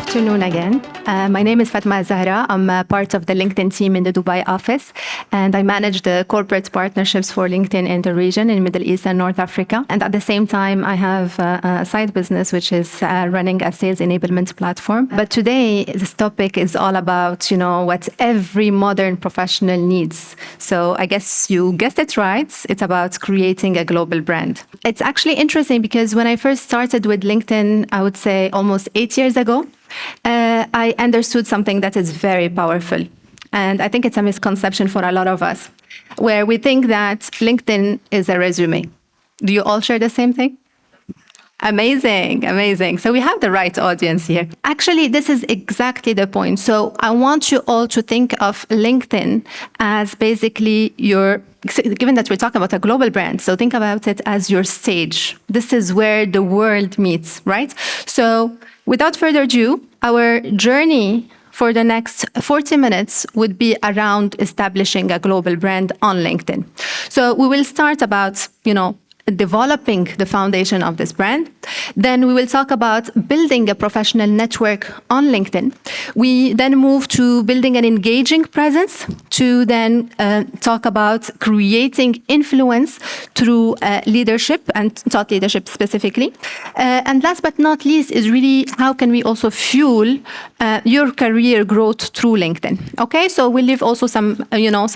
afternoon again. My name is Fatima-Azahra. I'm part of the LinkedIn team in the Dubai office, and I manage the corporate partnerships for LinkedIn in the region in Middle East and North Africa. And at the same time, I have a side business, which is running a sales enablement platform. But today, this topic is all about, what every modern professional needs. So I guess you guessed it right. It's about creating a global brand. It's actually interesting because when I first started with LinkedIn, I would say almost 8 years ago, I understood something that is very powerful. And I think it's a misconception for a lot of us, where we think that LinkedIn is a resume. Do you all share the same thing? Amazing, amazing. So we have the right audience here. Actually, this is exactly the point. So I want you all to think of LinkedIn as basically given that we're talking about a global brand, so think about it as your stage. This is where the world meets, right? So without further ado, our journey for the next 40 minutes would be around establishing a global brand on LinkedIn. So we will start about, developing the foundation of this brand. Then we will talk about building a professional network on LinkedIn. We then move to building an engaging presence, to then talk about creating influence through leadership and thought leadership specifically. And last but not least is really how can we also fuel your career growth through LinkedIn. Okay, so we'll leave also some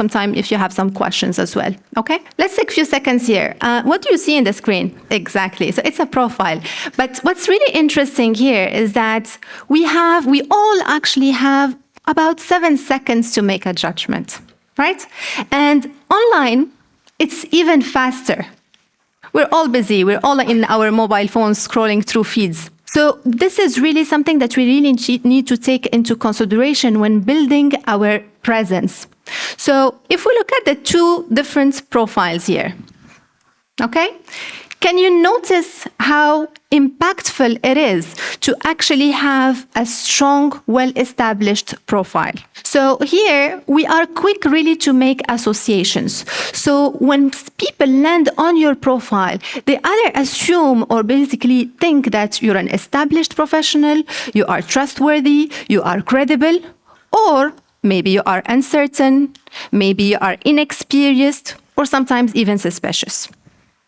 time if you have some questions as well. Okay, let's take a few seconds here. What do you see in the screen? Exactly. So it's a profile. But what's really interesting here is that we all actually have about 7 seconds to make a judgment, right? And online, it's even faster. We're all busy. We're all in our mobile phones scrolling through feeds. So this is really something that we really need to take into consideration when building our presence. So if we look at the two different profiles here, okay? Can you notice how impactful it is to actually have a strong, well-established profile? So here, we are quick really to make associations. So when people land on your profile, they either assume or basically think that you're an established professional, you are trustworthy, you are credible, or maybe you are uncertain, maybe you are inexperienced, or sometimes even suspicious.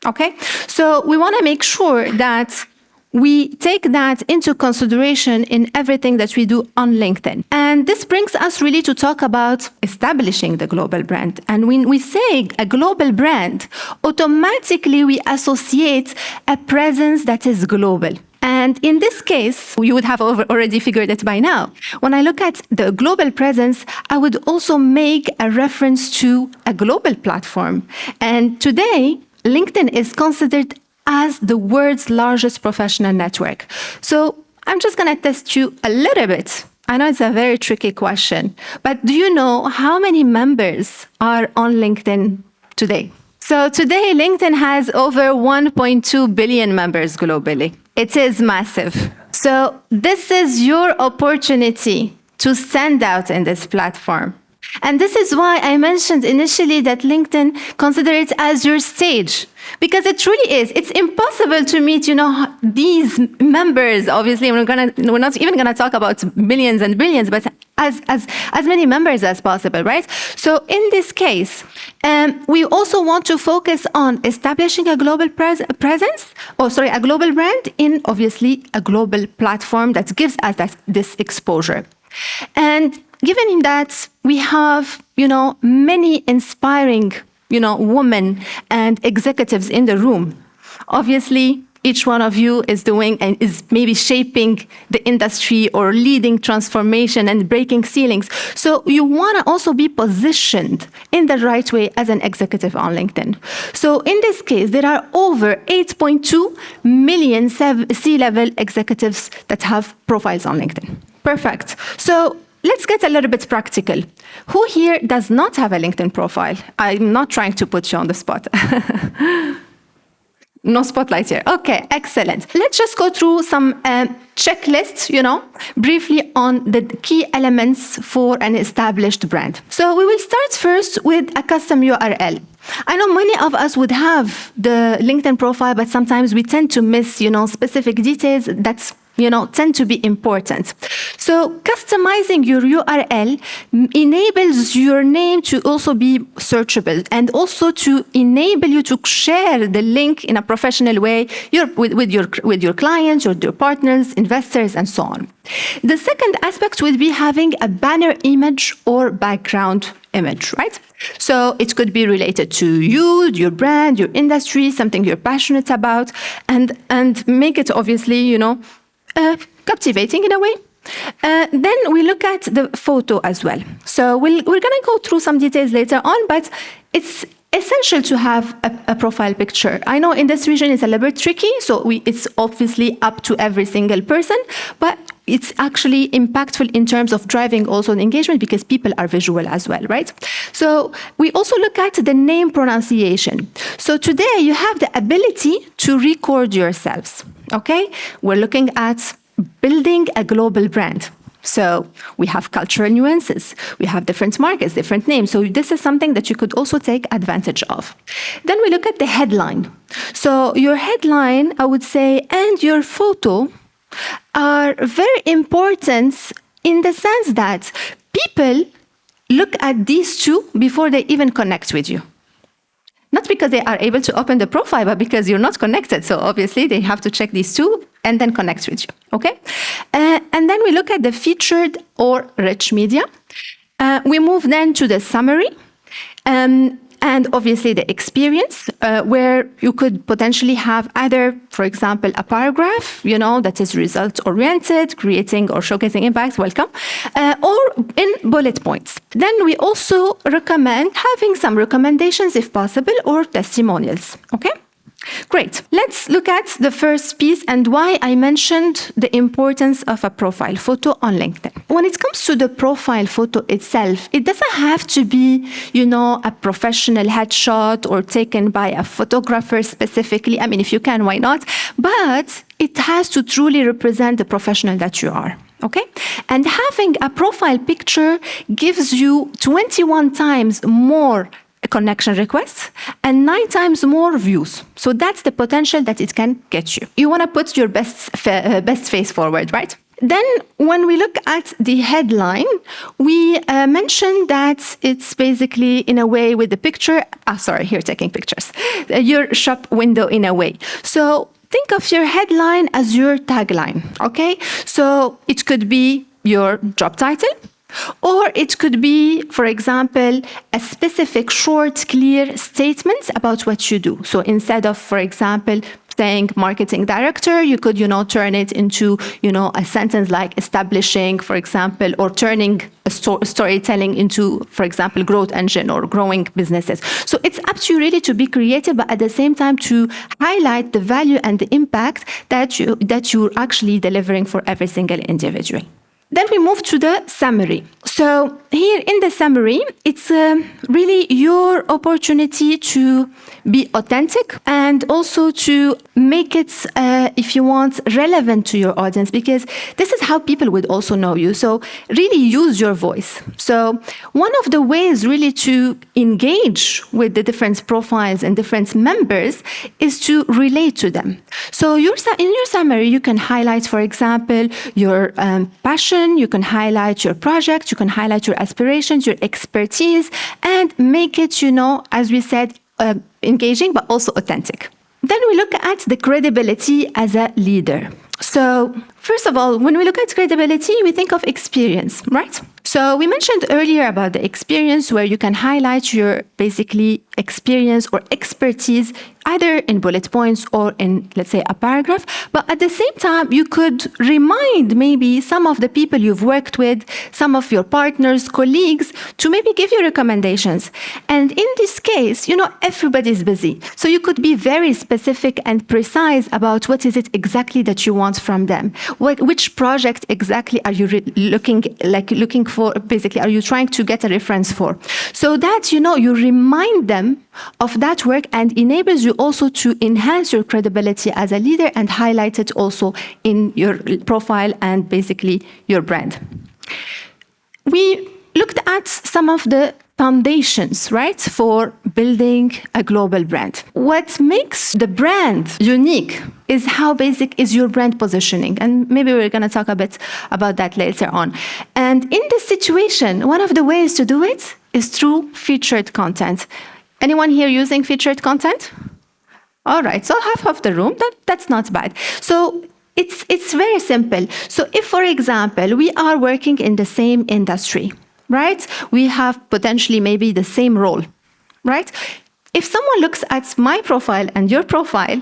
Okay, so we want to make sure that we take that into consideration in everything that we do on LinkedIn. And this brings us really to talk about establishing the global brand. And when we say a global brand, automatically we associate a presence that is global. And in this case, you would have already figured it by now. When I look at the global presence, I would also make a reference to a global platform. And today, LinkedIn is considered as the world's largest professional network. So I'm just going to test you a little bit. I know it's a very tricky question, but do you know how many members are on LinkedIn today? So today, LinkedIn has over 1.2 billion members globally. It is massive. So this is your opportunity to stand out in this platform. And this is why I mentioned initially that LinkedIn consider it as your stage, because it truly is. It's impossible to meet, these members. Obviously, we're not even gonna talk about millions and billions, but as many members as possible, right? So in this case, we also want to focus on establishing a global a global brand in obviously a global platform that gives us this exposure. And given that we have, many inspiring, women and executives in the room, obviously each one of you is doing and is maybe shaping the industry or leading transformation and breaking ceilings. So you want to also be positioned in the right way as an executive on LinkedIn. So in this case, there are over 8.2 million C-level executives that have profiles on LinkedIn. Perfect. So let's get a little bit practical. Who here does not have a LinkedIn profile? I'm not trying to put you on the spot. No spotlight here. Okay, excellent. Let's just go through some checklists, briefly on the key elements for an established brand. So we will start first with a custom URL. I know many of us would have the LinkedIn profile, but sometimes we tend to miss, specific details. That's tend to be important. So customizing your URL enables your name to also be searchable and also to enable you to share the link in a professional way with your clients, your partners, investors, and so on. The second aspect would be having a banner image or background image, right? So it could be related to you, your brand, your industry, something you're passionate about, and make it obviously, captivating in a way. Then we look at the photo as well. So we're going to go through some details later on, but it's essential to have a profile picture. I know in this region it's a little bit tricky, so it's obviously up to every single person, but it's actually impactful in terms of driving also an engagement because people are visual as well, right? So we also look at the name pronunciation. So today you have the ability to record yourselves, okay? We're looking at building a global brand. So we have cultural nuances, we have different markets, different names. So this is something that you could also take advantage of. Then we look at the headline. So your headline, I would say, and your photo are very important in the sense that people look at these two before they even connect with you. Not because they are able to open the profile, but because you're not connected. So obviously they have to check these two and then connect with you, okay? And then we look at the featured or rich media. We move then to the summary. And obviously the experience, where you could potentially have either, for example, a paragraph, that is result-oriented, creating or showcasing impact, welcome, or in bullet points. Then we also recommend having some recommendations if possible or testimonials, okay? Great. Let's look at the first piece and why I mentioned the importance of a profile photo on LinkedIn. When it comes to the profile photo itself, it doesn't have to be, a professional headshot or taken by a photographer specifically. I mean, if you can, why not? But it has to truly represent the professional that you are. Okay? And having a profile picture gives you 21 times more connection requests and 9 times more views. So that's the potential that it can get you. You want to put your best face forward, right? Then when we look at the headline, we mentioned that it's basically in a way with the picture, here taking pictures, your shop window in a way. So think of your headline as your tagline, okay? So it could be your job title, or it could be, for example, a specific short, clear statement about what you do. So instead of, for example, saying marketing director, you could, turn it into, a sentence like establishing, for example, or turning a storytelling into, for example, growth engine or growing businesses. So it's up to you really to be creative, but at the same time to highlight the value and the impact that you're actually delivering for every single individual. Then we move to the summary. So here in the summary, it's really your opportunity to be authentic and also to make it, if you want, relevant to your audience, because this is how people would also know you. So really use your voice. So one of the ways really to engage with the different profiles and different members is to relate to them. So in your summary, you can highlight, for example, your passion, you can highlight your project, you can highlight your aspirations, your expertise, and make it, as we said, engaging, but also authentic. Then we look at the credibility as a leader. So first of all, when we look at credibility, we think of experience, right? So we mentioned earlier about the experience where you can highlight your basically experience or expertise either in bullet points or in, let's say, a paragraph. But at the same time, you could remind maybe some of the people you've worked with, some of your partners, colleagues, to maybe give you recommendations. And in this case, everybody's busy. So you could be very specific and precise about what is it exactly that you want from them. Which project exactly are you looking for? Basically, are you trying to get a reference for? So that, you remind them of that work and enables you also to enhance your credibility as a leader and highlight it also in your profile and basically your brand. We looked at some of the foundations, right, for building a global brand. What makes the brand unique is how basic is your brand positioning. And maybe we're going to talk a bit about that later on. And in this situation, one of the ways to do it is through featured content. Anyone here using featured content? All right, so half of the room, that's not bad. So it's very simple. So if, for example, we are working in the same industry, right? We have potentially maybe the same role, right? If someone looks at my profile and your profile,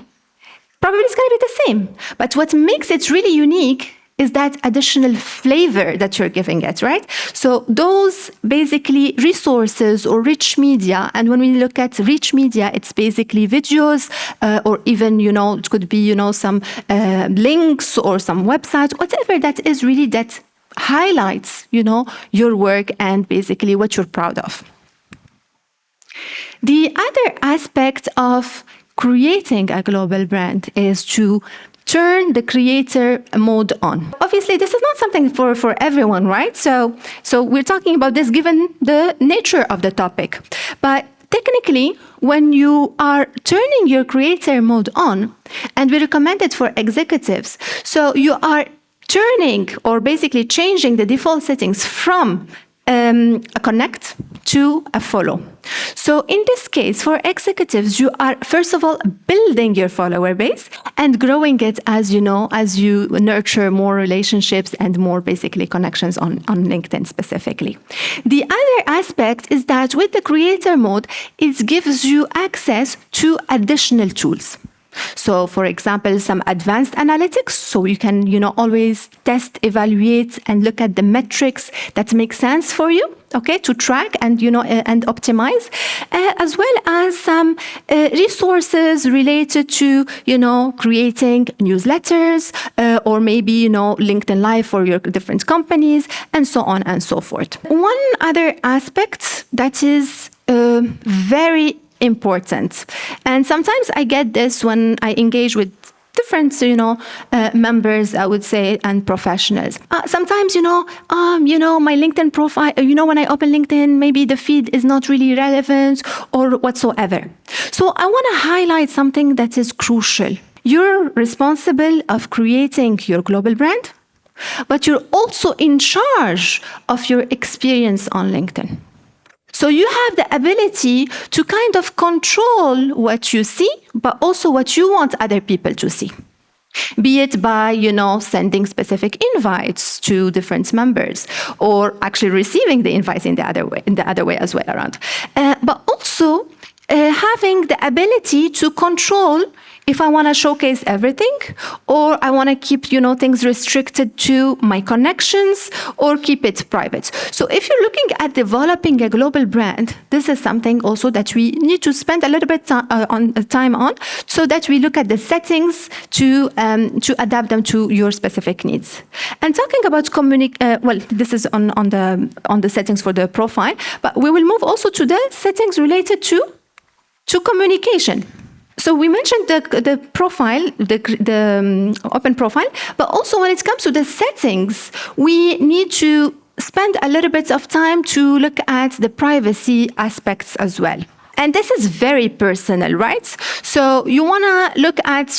probably it's going to be the same. But what makes it really unique is that additional flavor that you're giving it, right? So those basically resources or rich media, and when we look at rich media, it's basically videos or even, it could be, some links or some websites, whatever that is really that highlights, your work and basically what you're proud of. The other aspect of creating a global brand is to turn the creator mode on. Obviously, this is not something for everyone, right? So we're talking about this given the nature of the topic. But technically, when you are turning your creator mode on, and we recommend it for executives, so you are turning or basically changing the default settings from a connect to a follow. So in this case, for executives, you are, first of all, building your follower base and growing it as you nurture more relationships and more basically connections on LinkedIn specifically. The other aspect is that with the creator mode, it gives you access to additional tools. So, for example, some advanced analytics, so you can, always test, evaluate, and look at the metrics that make sense for you, okay, to track and, and optimize, as well as some resources related to, creating newsletters or maybe, LinkedIn Live for your different companies, and so on and so forth. One other aspect that is very important. And sometimes I get this when I engage with different, members, I would say, and professionals. Sometimes, my LinkedIn profile, when I open LinkedIn, maybe the feed is not really relevant or whatsoever. So I want to highlight something that is crucial. You're responsible of creating your global brand, but you're also in charge of your experience on LinkedIn. So you have the ability to kind of control what you see, but also what you want other people to see. Be it by, sending specific invites to different members, or actually receiving the invites in the other way as well around. But also having the ability to control if I want to showcase everything, or I want to keep, things restricted to my connections, or keep it private. So if you're looking at developing a global brand, this is something also that we need to spend a little bit time on, so that we look at the settings to adapt them to your specific needs. And talking about this is on the settings for the profile, but we will move also to the settings related to communication. So we mentioned the profile, the open profile, but also when it comes to the settings, we need to spend a little bit of time to look at the privacy aspects as well. And this is very personal, right? So you want to look at,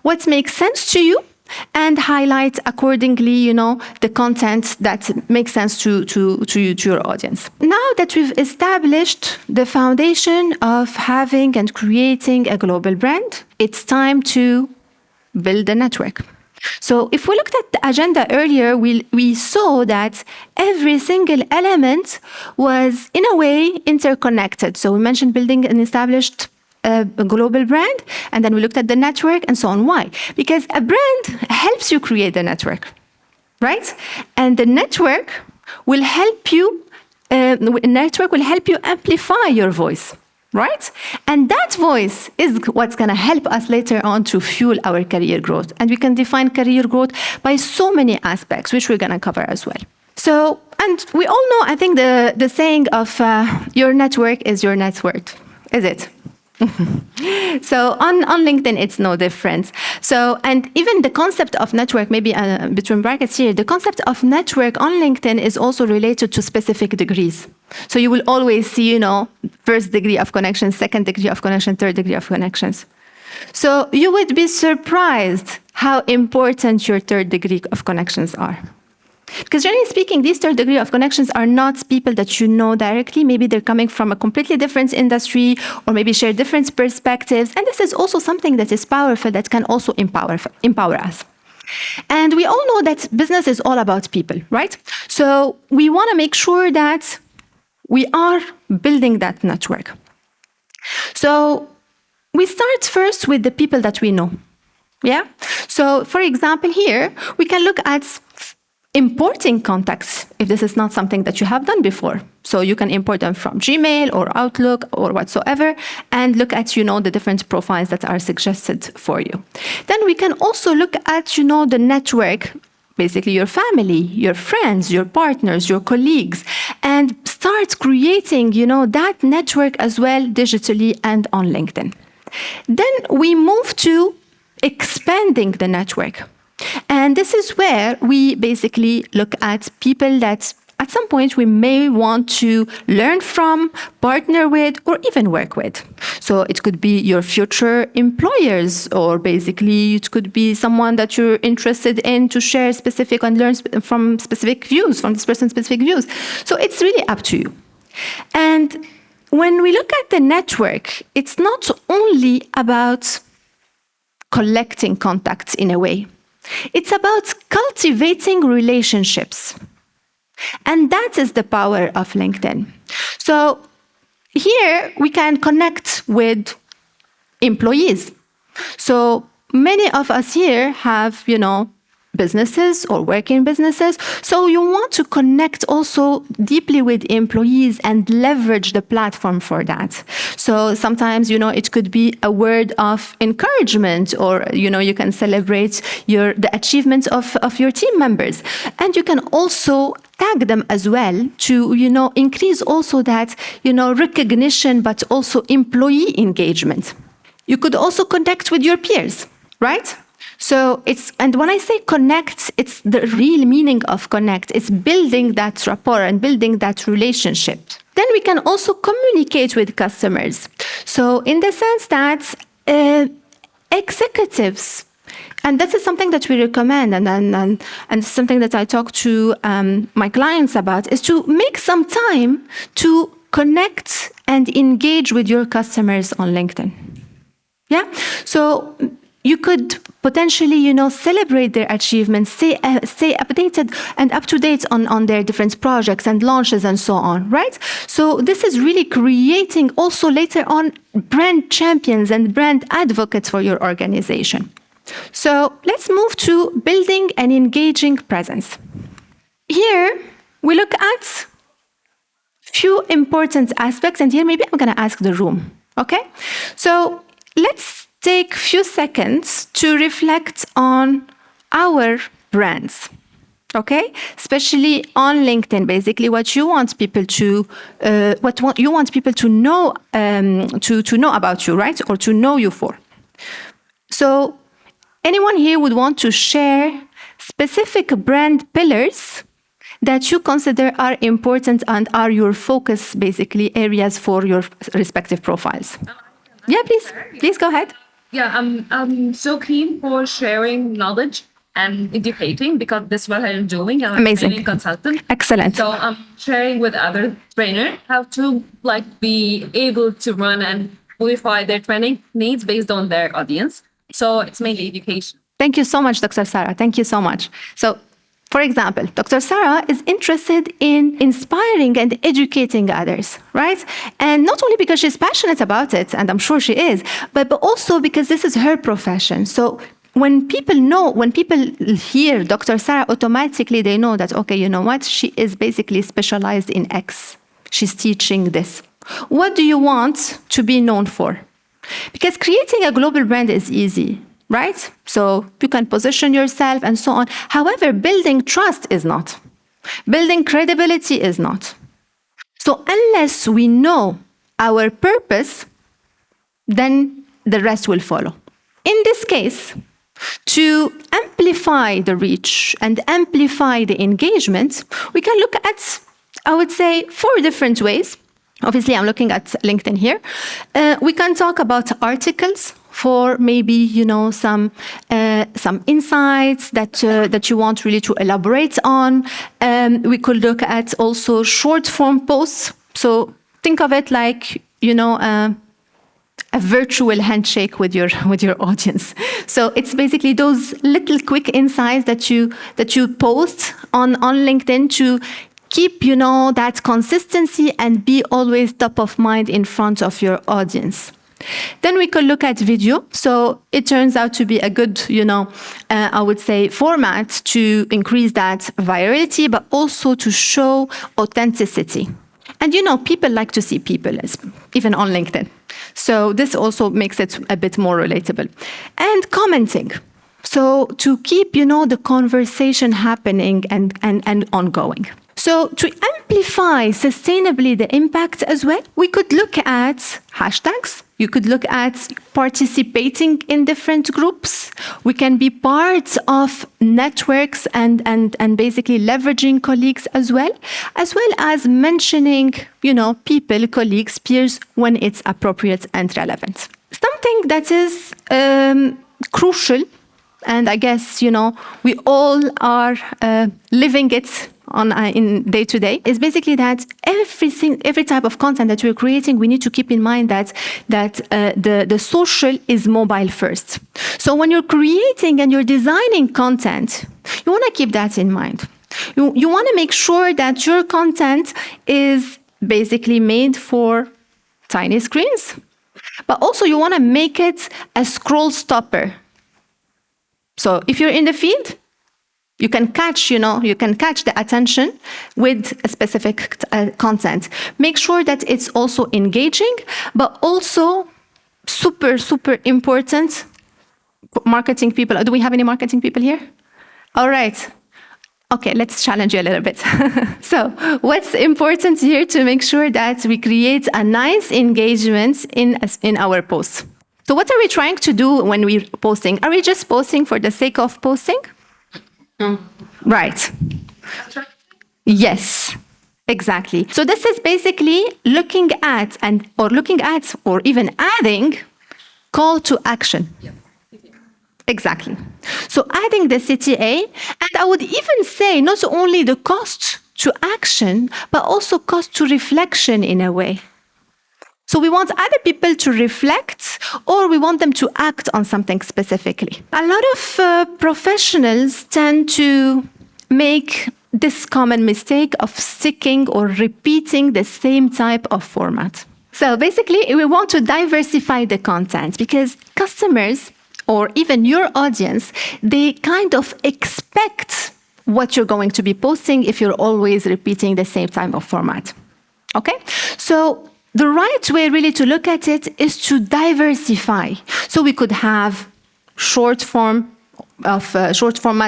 what makes sense to you, and highlight accordingly, the content that makes sense to your audience. Now that we've established the foundation of having and creating a global brand, it's time to build a network. So if we looked at the agenda earlier, we saw that every single element was, in a way, interconnected. So we mentioned building an established a global brand, and then we looked at the network and so on. Why? Because a brand helps you create the network, right? And the network will help you. Amplify your voice, right? And that voice is what's going to help us later on to fuel our career growth. And we can define career growth by so many aspects, which we're going to cover as well. So, and we all know, I think, the saying of your network is your net worth. Is it? So on LinkedIn, it's no different. So, and even the concept of network, maybe between brackets here, the concept of network on LinkedIn is also related to specific degrees. So you will always see, first degree of connection, second degree of connection, third degree of connections. So you would be surprised how important your third degree of connections are. Because generally speaking, these third degree of connections are not people that you know directly. Maybe they're coming from a completely different industry or maybe share different perspectives. And this is also something that is powerful that can also empower us. And we all know that business is all about people, right? So we want to make sure that we are building that network. So we start first with the people that we know. Yeah. So for example, here we can look at importing contacts if this is not something that you have done before. So you can import them from Gmail or Outlook or whatsoever and look at, the different profiles that are suggested for you. Then we can also look at, the network, basically your family, your friends, your partners, your colleagues, and start creating, that network as well digitally and on LinkedIn. Then we move to expanding the network. And this is where we basically look at people that at some point we may want to learn from, partner with, or even work with. So it could be your future employers, or basically it could be someone that you're interested in to share specific and learn from specific views, from this person's specific views. So it's really up to you. And when we look at the network, it's not only about collecting contacts in a way. It's about cultivating relationships. And that is the power of LinkedIn. So here we can connect with employees. So many of us here have, businesses or work in businesses. So you want to connect also deeply with employees and leverage the platform for that. So sometimes, it could be a word of encouragement, or, you can celebrate the achievements of your team members. And you can also tag them as well to, increase also that, recognition, but also employee engagement. You could also connect with your peers, right? So and when I say connect, it's the real meaning of connect. It's building that rapport and building that relationship. Then we can also communicate with customers. So in the sense that executives, and this is something that we recommend and something that I talk to my clients about, is to make some time to connect and engage with your customers on LinkedIn. Yeah? So you could potentially, celebrate their achievements, stay updated and up to date on their different projects and launches and so on, right? So this is really creating also later on brand champions and brand advocates for your organization. So let's move to building an engaging presence. Here we look at few important aspects, and here maybe I'm going to ask the room, okay? So let's take a few seconds to reflect on our brands, okay? Especially on LinkedIn, basically what you want people to, you want people to know, to know about you, right? Or to know you for. So anyone here would want to share specific brand pillars that you consider are important and are your focus, basically, areas for your respective profiles? Yeah, please go ahead. Yeah, I'm so keen for sharing knowledge and educating, because this is what I'm doing. I'm a training consultant. Excellent. So I'm sharing with other trainers how to be able to run and modify their training needs based on their audience. So it's mainly education. Thank you so much, Dr. Sarah. Thank you so much. So, for example, Dr. Sarah is interested in inspiring and educating others, right? And not only because she's passionate about it, and I'm sure she is, but also because this is her profession. So when people hear Dr. Sarah, automatically they know that, okay, you know what? She is basically specialized in X. She's teaching this. What do you want to be known for? Because creating a global brand is easy, right? So you can position yourself and so on. However, building trust is not. Building credibility is not. So unless we know our purpose, then the rest will follow. In this case, to amplify the reach and amplify the engagement, we can look at, I would say, 4 different ways. Obviously, I'm looking at LinkedIn here. We can talk about articles for maybe, some insights that you want really to elaborate on. We could look at also short form posts. So think of it like, a virtual handshake with your audience. So it's basically those little quick insights that you post on LinkedIn to keep, that consistency and be always top of mind in front of your audience. Then we could look at video. So it turns out to be a good, I would say, format to increase that virality, but also to show authenticity. And people like to see people, even on LinkedIn. So this also makes it a bit more relatable. And commenting. So to keep, the conversation happening and ongoing. So to amplify sustainably the impact as well, we could look at hashtags. You could look at participating in different groups. We can be part of networks and basically leveraging colleagues as well as mentioning, people, colleagues, peers when it's appropriate and relevant. Something that is crucial, and I guess, we all are living it in day to day, is basically that every type of content that we're creating, we need to keep in mind that the social is mobile first. So when you're creating and you're designing content, you want to keep that in mind. You want to make sure that your content is basically made for tiny screens, but also you want to make it a scroll stopper. So if you're in the feed, you can catch the attention with a specific content. Make sure that it's also engaging, but also super, super important. Marketing people. Do we have any marketing people here? All right. Okay, let's challenge you a little bit. So what's important here to make sure that we create a nice engagement in our posts? So what are we trying to do when we're posting? Are we just posting for the sake of posting? Right. Yes, exactly. So this is basically looking at or even adding call to action. Yeah. Exactly. So adding the CTA, and I would even say not only the cost to action, but also cost to reflection in a way. So we want other people to reflect, or we want them to act on something specifically. A lot of professionals tend to make this common mistake of sticking or repeating the same type of format. So basically, we want to diversify the content because customers, or even your audience, they kind of expect what you're going to be posting if you're always repeating the same type of format. Okay? So the right way really to look at it is to diversify. So we could have short format,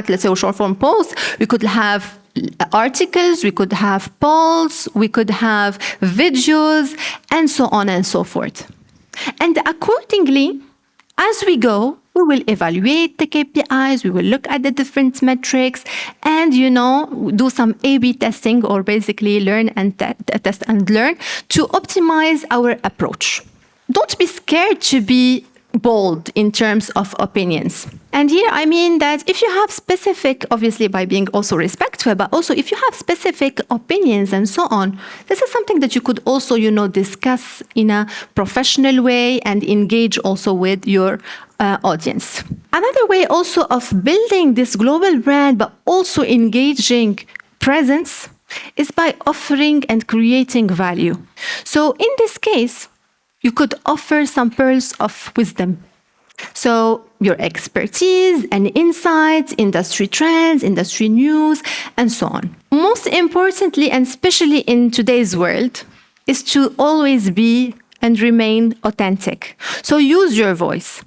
let's say, or short form posts. We could have articles, we could have polls, we could have videos, and so on and so forth. And accordingly, as we go, we will evaluate the KPIs, we will look at the different metrics, and, do some A/B testing, or basically learn and test and learn to optimize our approach. Don't be scared to be bold in terms of opinions. And here I mean that if you have specific, obviously by being also respectful, but also if you have specific opinions and so on, this is something that you could also, discuss in a professional way and engage also with your audience. Another way also of building this global brand, but also engaging presence, is by offering and creating value. So in this case, you could offer some pearls of wisdom. So your expertise and insights, industry trends, industry news, and so on. Most importantly, and especially in today's world, is to always be and remain authentic. So use your voice.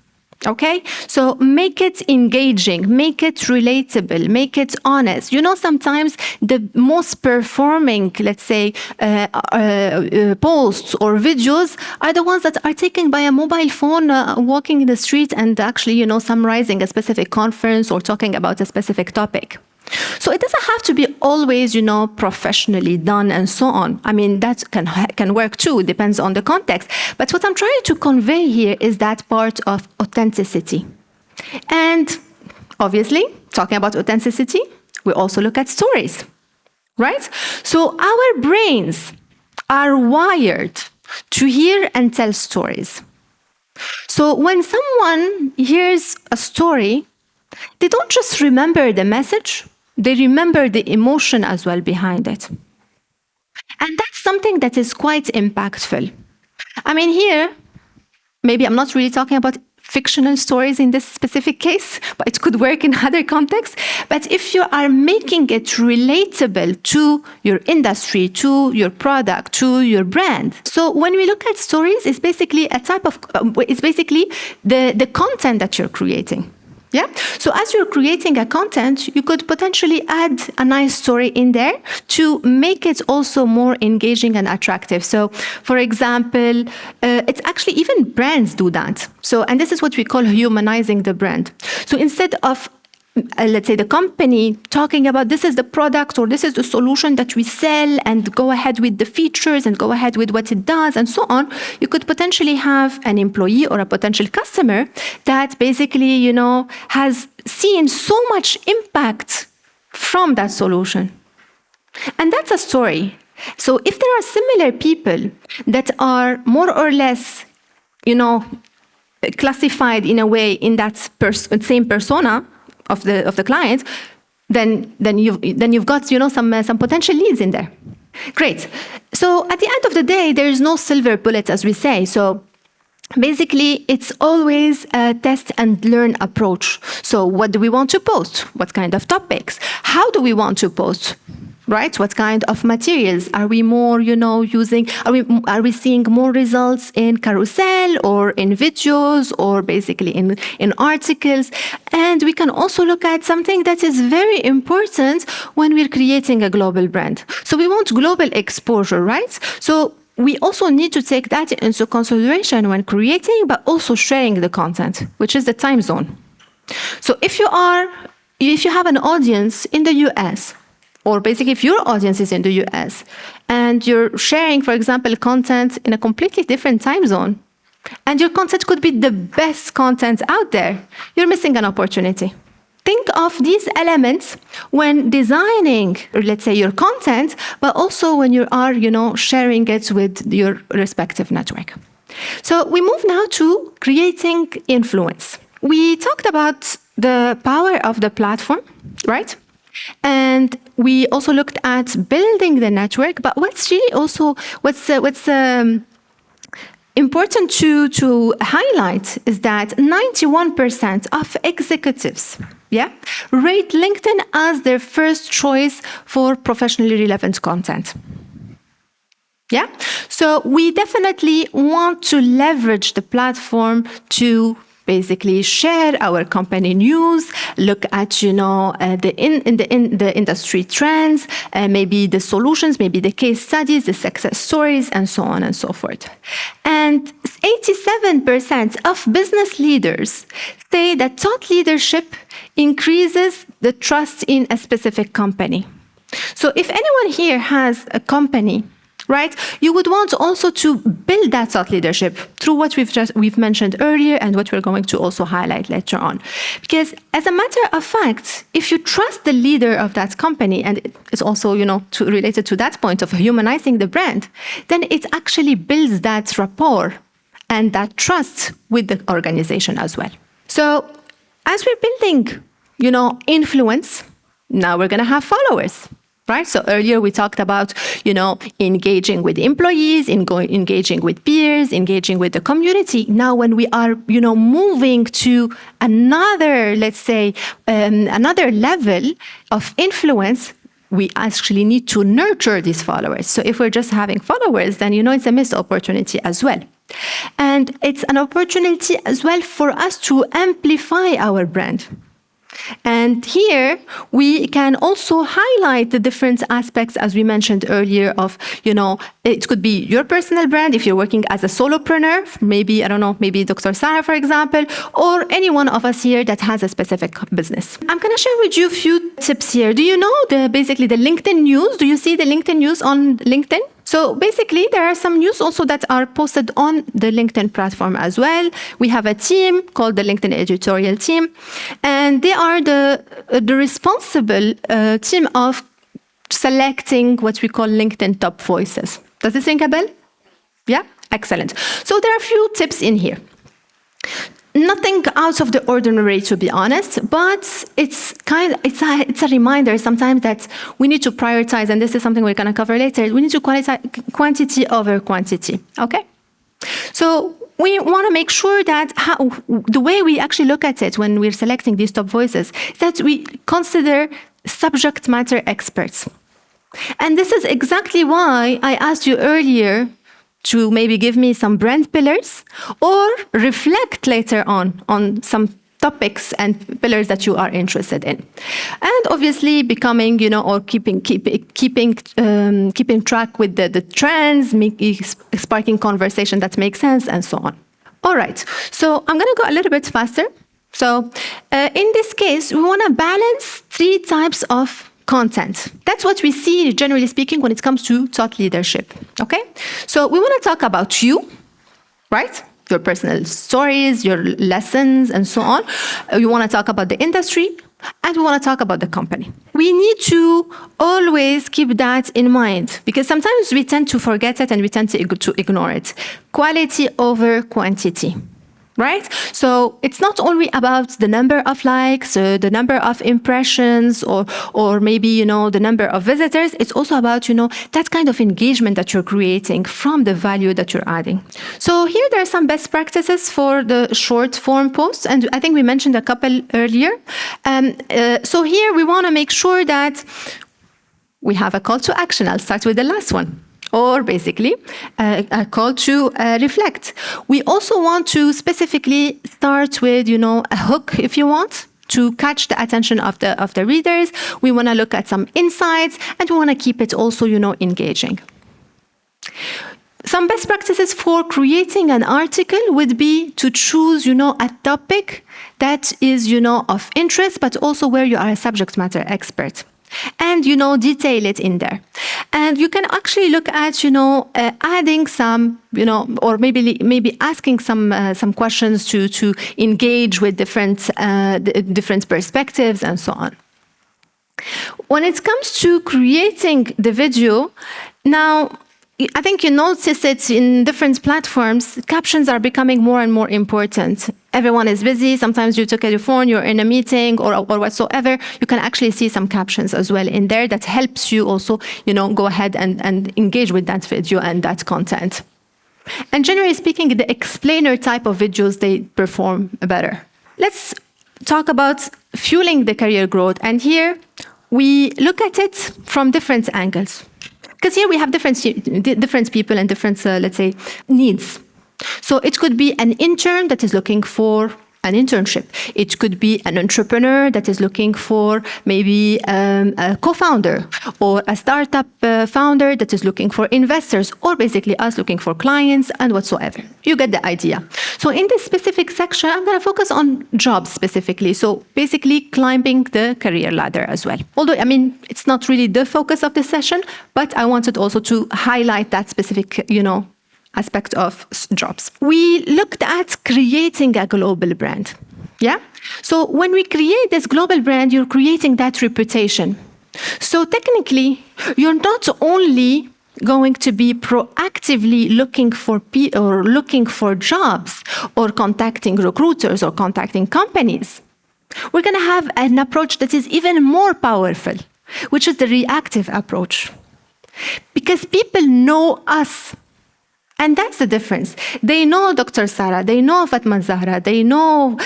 Okay, so make it engaging, make it relatable, make it honest. Sometimes the most performing, let's say, posts or videos are the ones that are taken by a mobile phone walking in the street and actually, summarizing a specific conference or talking about a specific topic. So it doesn't have to be always, professionally done and so on. I mean, that can work too. It depends on the context. But what I'm trying to convey here is that part of authenticity. And obviously, talking about authenticity, we also look at stories, right? So our brains are wired to hear and tell stories. So when someone hears a story, they don't just remember the message, they remember the emotion as well behind it. And that's something that is quite impactful. I mean, here, maybe I'm not really talking about fictional stories in this specific case, but it could work in other contexts. But if you are making it relatable to your industry, to your product, to your brand. So when we look at stories, it's basically the content that you're creating. Yeah. So as you're creating a content, you could potentially add a nice story in there to make it also more engaging and attractive. So, for example, it's actually even brands do that. So, and this is what we call humanizing the brand. So instead of let's say the company talking about this is the product or this is the solution that we sell and go ahead with the features and go ahead with what it does and so on, you could potentially have an employee or a potential customer that basically, has seen so much impact from that solution. And that's a story. So if there are similar people that are more or less, classified in a way in that same persona of the client, then you've got some potential leads in there. Great. So at the end of the day, there is no silver bullet, as we say. So basically, it's always a test and learn approach. So what do we want to post? What kind of topics? How do we want to post? Right? What kind of materials are we more, using? Are we seeing more results in carousel or in videos or basically in articles? And we can also look at something that is very important when we're creating a global brand. So we want global exposure, right? So we also need to take that into consideration when creating, but also sharing the content, which is the time zone. So if you have an audience in the US, or basically if your audience is in the US and you're sharing, for example, content in a completely different time zone, and your content could be the best content out there, you're missing an opportunity. Think of these elements when designing, let's say, your content, but also when you are, sharing it with your respective network. So we move now to creating influence. We talked about the power of the platform, right? And we also looked at building the network, but what's really also important to highlight is that 91% of executives, rate LinkedIn as their first choice for professionally relevant content. Yeah, so we definitely want to leverage the platform to basically share our company news, look at the industry trends, maybe the solutions, maybe the case studies, the success stories, and so on and so forth. And 87% of business leaders say that thought leadership increases the trust in a specific company. So if anyone here has a company, right, you would want also to build that thought leadership through what we've mentioned earlier and what we're going to also highlight later on. Because as a matter of fact, if you trust the leader of that company, and it's also, related to that point of humanizing the brand, then it actually builds that rapport and that trust with the organization as well. So as we're building, influence, now we're going to have followers. Right. So earlier we talked about, engaging with employees, engaging with peers, engaging with the community. Now, when we are, moving to another, let's say, another level of influence, we actually need to nurture these followers. So if we're just having followers, then, it's a missed opportunity as well. And it's an opportunity as well for us to amplify our brand. And here we can also highlight the different aspects, as we mentioned earlier, of, it could be your personal brand if you're working as a solopreneur, maybe, maybe Dr. Sarah, for example, or any one of us here that has a specific business. I'm going to share with you a few tips here. Do you know basically the LinkedIn news? Do you see the LinkedIn news on LinkedIn? So basically, there are some news also that are posted on the LinkedIn platform as well. We have a team called the LinkedIn editorial team, and they are the responsible team of selecting what we call LinkedIn top voices. Does this ring a bell? Yeah? Excellent. So there are a few tips in here. Nothing out of the ordinary, to be honest, but it's a reminder sometimes that we need to prioritize, and this is something we're going to cover later. We need to quantity over quantity. Okay, so we want to make sure that the way we actually look at it when we're selecting these top voices is that we consider subject matter experts, and this is exactly why I asked you earlier to maybe give me some brand pillars or reflect later on some topics and pillars that you are interested in. And obviously becoming, or keeping track with the trends, sparking conversation that makes sense and so on. All right, so I'm going to go a little bit faster. So in this case, we want to balance 3 types of content. That's what we see, generally speaking, when it comes to thought leadership. Okay? So we want to talk about you, right? Your personal stories, your lessons, and so on. We want to talk about the industry, and we want to talk about the company. We need to always keep that in mind, because sometimes we tend to forget it and we tend to ignore it. Quality over quantity. Right? So it's not only about the number of likes, the number of impressions, or maybe, the number of visitors. It's also about, that kind of engagement that you're creating from the value that you're adding. So here there are some best practices for the short form posts. And I think we mentioned a couple earlier. So here we want to make sure that we have a call to action. I'll start with the last one. Or basically a call to reflect. We also want to specifically start with, a hook, if you want, to catch the attention of the readers. We want to look at some insights, and we want to keep it also, engaging. Some best practices for creating an article would be to choose, a topic that is, of interest, but also where you are a subject matter expert. And, detail it in there. And you can actually look at, adding some, or maybe asking some questions to engage with different perspectives and so on. When it comes to creating the video, now, I think you notice it in different platforms. Captions are becoming more and more important. Everyone is busy. Sometimes you took your phone, you're in a meeting or whatsoever. You can actually see some captions as well in there that helps you also, go ahead and engage with that video and that content. And generally speaking, the explainer type of videos, they perform better. Let's talk about fueling the career growth. And here we look at it from different angles. Because here we have different people and different, let's say, needs. So it could be an intern that is looking for an internship. It could be an entrepreneur that is looking for maybe a co-founder, or a startup founder that is looking for investors, or basically us looking for clients and whatsoever. You get the idea. So in this specific section, I'm going to focus on jobs specifically. So basically climbing the career ladder as well. Although, it's not really the focus of the session, but I wanted also to highlight that specific, aspect of jobs. We looked at creating a global brand. Yeah? So when we create this global brand, you're creating that reputation. So technically, you're not only going to be proactively looking for jobs, or contacting recruiters, or contacting companies. We're going to have an approach that is even more powerful, which is the reactive approach. Because people know us And that's the difference. They know Dr. Sarah, they know Fatima-Azahra, they know,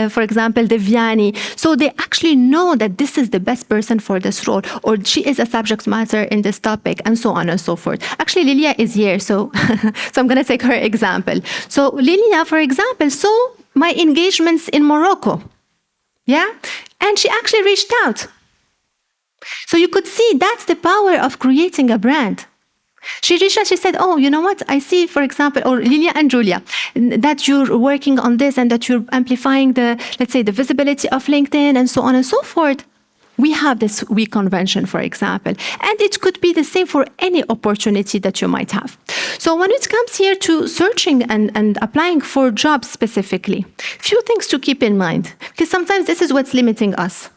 for example, Devyani. So they actually know that this is the best person for this role, or she is a subject matter in this topic, and so on and so forth. Actually, Lilia is here, so, so I'm going to take her example. So Lilia, for example, saw my engagements in Morocco. Yeah? And she actually reached out. So you could see that's the power of creating a brand. She reached out, she said, oh, you know what? I see, for example, or Lilia and Julia, that you're working on this and that you're amplifying the, let's say, the visibility of LinkedIn and so on and so forth. We have this week convention, for example, and it could be the same for any opportunity that you might have. So when it comes here to searching and applying for jobs specifically, few things to keep in mind, because sometimes this is what's limiting us.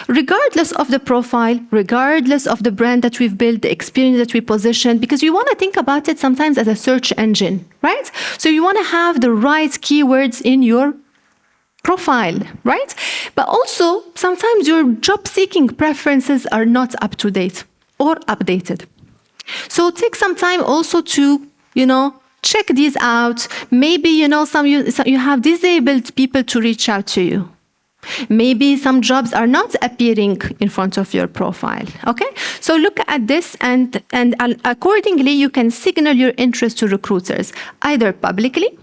Regardless of the profile, regardless of the brand that we've built, the experience that we position, because you want to think about it sometimes as a search engine, right? So you want to have the right keywords in your profile, right? But also, sometimes your job-seeking preferences are not up to date or updated. So take some time also to, check these out. Maybe, you have disabled people to reach out to you. Maybe some jobs are not appearing in front of your profile, okay? So look at this and accordingly, you can signal your interest to recruiters, either publicly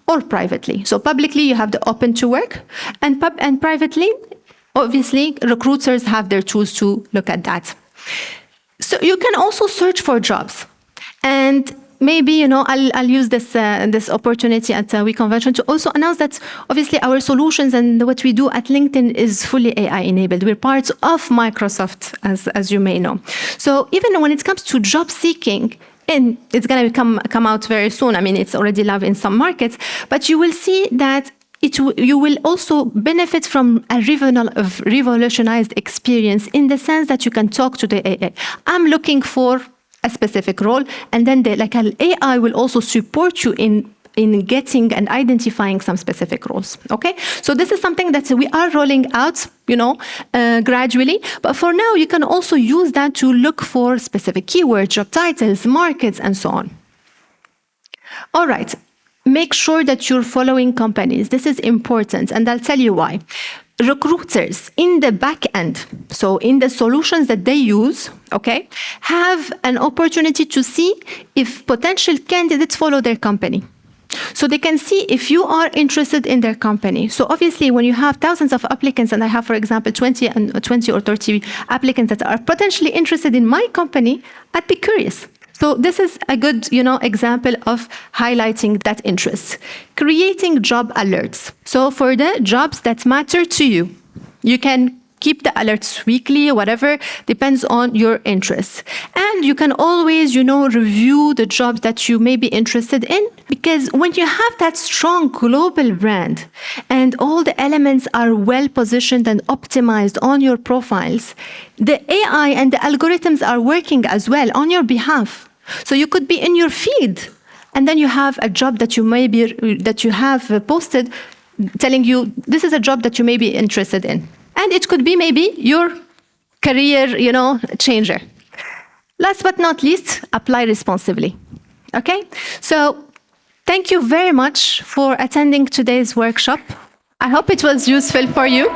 or privately. So publicly, you have the open to work, and privately, obviously, recruiters have their tools to look at that. So you can also search for jobs. And maybe, I'll use this opportunity at We Convention to also announce that obviously our solutions and what we do at LinkedIn is fully AI enabled. We're part of Microsoft, as you may know. So even when it comes to job seeking, and it's going to come out very soon. I mean, it's already live in some markets, but you will see that you will also benefit from a revolutionized experience in the sense that you can talk to the AI. I'm looking for a specific role, and then an AI will also support you in getting and identifying some specific roles, okay? So this is something that we are rolling out, gradually. But for now, you can also use that to look for specific keywords, job titles, markets, and so on. All right. Make sure that you're following companies. This is important, and I'll tell you why. Recruiters in the back end, so in the solutions that they use, okay, have an opportunity to see if potential candidates follow their company. So they can see if you are interested in their company. So obviously, when you have thousands of applicants, and I have, for example, 20 or 30 applicants that are potentially interested in my company, I'd be curious. So this is a good, example of highlighting that interest. Creating job alerts. So for the jobs that matter to you, you can keep the alerts weekly, whatever, depends on your interests. And you can always, review the jobs that you may be interested in, because when you have that strong global brand and all the elements are well positioned and optimized on your profiles, the AI and the algorithms are working as well on your behalf. So you could be in your feed, and then you have a job that you have posted telling you this is a job that you may be interested in. And it could be maybe your career, changer. Last but not least, apply responsibly. Okay? So thank you very much for attending today's workshop. I hope it was useful for you.